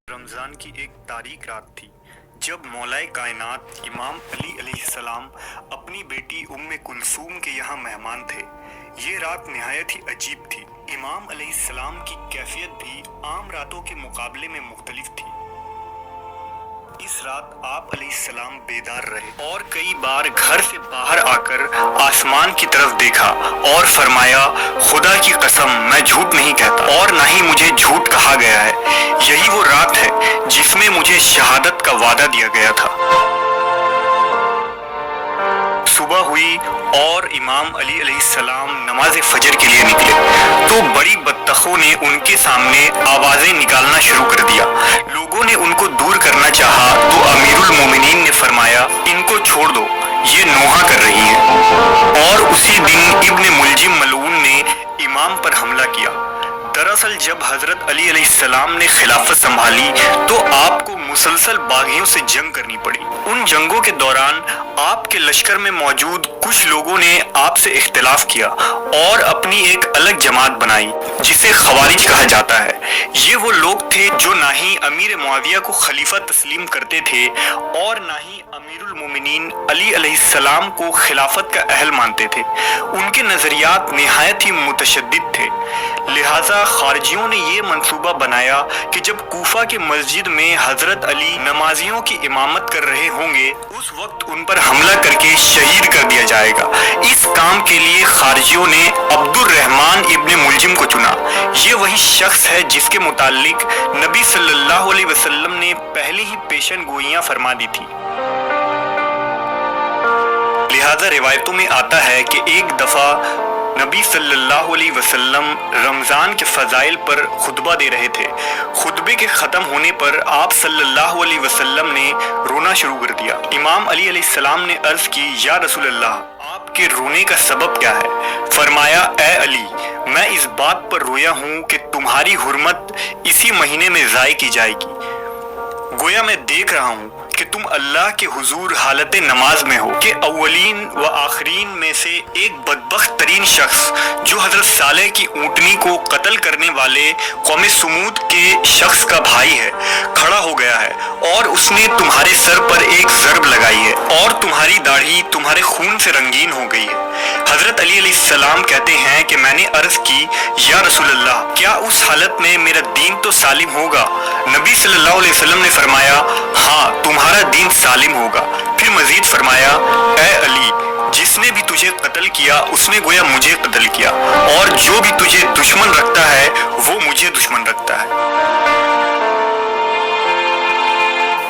रमज़ान की एक तारीक रात थी जब मौलाए कायनात इमाम अली अलैहिस्सलाम अपनी बेटी उम्मे कुलसूम के यहाँ मेहमान थे। ये रात निहायत ही अजीब थी। इमाम अलैहिस्सलाम की कैफियत भी आम रातों के मुकाबले में मुख्तलिफ थी। इस रात आप अलैहिस्सलाम बेदार रहे और कई बार घर से बाहर आकर आसमान की तरफ देखा और फरमाया, खुदा की कसम मैं झूठ नहीं कहता और ना ही मुझे झूठ कहा गया है। यही वो रात है जिसमें मुझे शहादत का वादा दिया गया था। सुबह हुई और इमाम अली अलैहिस्सलाम नमाज फजर के लिए निकले तो बड़ी बदतखों ने उनके सामने आवाजें निकालना शुरू कर दिया। लोगों ने उनको दूर करना चाहा तो अमीरुल मोमिनीन ने फरमाया, इनको छोड़ दो, ये नोहा कर रही हैं। और उसी दिन इब्ने मुलजिम मलऊन ने इमाम पर हमला किया। दरअसल जब हजरत अली अलैहिस्सलाम ने खिलाफत संभाली तो आपको मुसलसल बागियों से जंग करनी पड़ी। उन जंगों के दौरान आपके लश्कर में मौजूद कुछ लोगों ने आपसे इख्तिलाफ किया और अपनी एक अलग जमात बनाई जिसे खवारिज कहा जाता है। ये वो लोग थे जो ना ही अमीर मुआविया को खलीफा तस्लीम करते थे और ना ही अमीरुल मोमिनीन अली अलैहिस्सलाम को खिलाफत का अहल मानते थे। उनके नजरियात निहायत ही मुतशद्दिद थे। लिहाजा खारजियों ने ये मंसूबा बनाया कि जब कूफा के मस्जिद में हजरत अली नमाजियों की इमामत कर रहे होंगे उस वक्त उन पर हमला करके शहीद कर दिया जाएगा। इस काम के लिए खारजियों ने अब्दुर रहमान इब्ने मुलजिम को चुना। ये वही शख्स है जिसके मुतालिक नबी सल्लल्लाहु अलैहि वसल्लम ने पहले ही पेशन गोइयां फरमा दी थी। लिहाजा रिवायतों में आता है कि एक दफा नबी सल्लल्लाहु अलैहि वसल्लम रमज़ान के फ़ज़ाइल पर खुतबा दे रहे थे। खुतबे के ख़त्म होने पर आप सल्लल्लाहु अलैहि वसल्लम ने रोना शुरू कर दिया। इमाम अली अलैहिस्सलाम ने अर्ज़ की, या रसूल अल्लाह, आपके रोने का सबब क्या है? फरमाया, ए अली, मैं इस बात पर रोया हूँ कि तुम्हारी हुर्मत इसी महीने में ज़ाय की जाएगी। गोया मैं देख रहा हूँ कि तुम अल्लाह के हुजूर हालत नमाज में हो कि अव्वलीन व आखरीन में से एक बदबख्त तरीन शख्स जो हजरत सालेह की ऊँटनी को कत्ल करने वाले कौम सुमूद के शख्स का भाई है, खड़ा हो गया है और उसने तुम्हारे सर पर एक ज़रब लगाई है और तुम्हारी दाढ़ी तुम्हारे खून से रंगीन हो गई है। हजरत अली अलैहिस्सलाम कहते हैं कि मैंने अर्ज की, या रसूल अल्लाह, क्या उस हालत में मेरा दीन तो सालिम होगा? नबी सल्लल्लाहु अलैहि वसल्लम ने फरमाया, हाँ, तुम्हारा दीन सालिम होगा। फिर मजीद फरमाया, ए अली, जिसने भी तुझे कत्ल किया उसने गोया मुझे कत्ल किया और जो भी तुझे दुश्मन रखता है वो मुझे दुश्मन रखता है।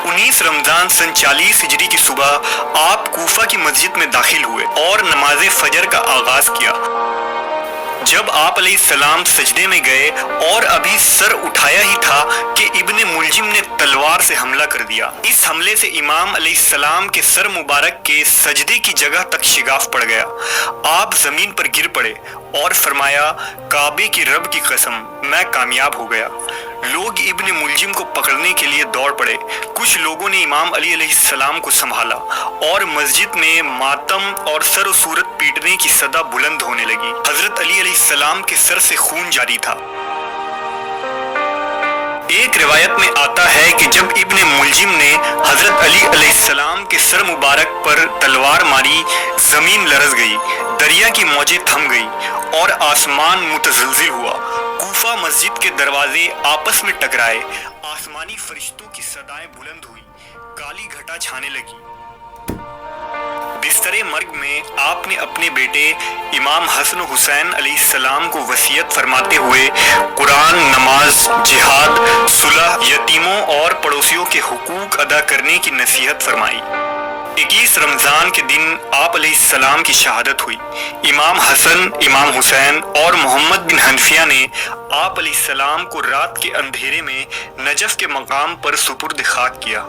19 रमजान सन 40 हिजरी की सुबह आप कूफा की मस्जिद में दाखिल हुए और नमाज फजर का आगाज किया। जब आप अलैहिस्सलाम सजदे में गए और अभी सर उठाया ही था कि इब्ने मुलजिम ने तलवार से हमला कर दिया। इस हमले से इमाम अलैहिस्सलाम के सर मुबारक के सजदे की जगह तक शिगाफ पड़ गया। आप जमीन पर गिर पड़े और फरमाया, काबे की रब की कसम, मैं कामयाब हो गया। लोग इब्ने मुलजिम को पकड़ने के लिए दौड़ पड़े। कुछ लोगों ने इमाम अली अलैहिस्सलाम को संभाला और मस्जिद में मातम और सर और सूरत पीटने की सदा बुलंद होने लगी। हजरत अली अलैहिस्सलाम के सर से खून जारी था। एक रिवायत में आता है कि जब इब्ने मुलजिम ने हजरत अली अलैहिस्सलाम के सर मुबारक पर तलवार मारी, जमीन लरज गई, दरिया की मौजें थम गई और आसमान मुतज़लज़िल हुआ। कूफा मस्जिद के दरवाजे आपस में टकराए, आसमानी फरिश्तों की सदाएं बुलंद हुई, काली घटा छाने लगी। बिस्तरे मर्ग में आपने अपने बेटे इमाम हसन हुसैन अलैहिस्सलाम को वसीयत फरमाते हुए कुरान, नमाज, जिहाद, सुलह, यतीमों और पड़ोसियों के हुकूक अदा करने की नसीहत फरमाई। 21 रमज़ान के दिन आप अलैहिस्सलाम की शहादत हुई। इमाम हसन, इमाम हुसैन और मोहम्मद बिन हनफिया ने आप अलैहिस्सलाम को रात के अंधेरे में नजफ के मकाम पर सुपुर्द खाक किया।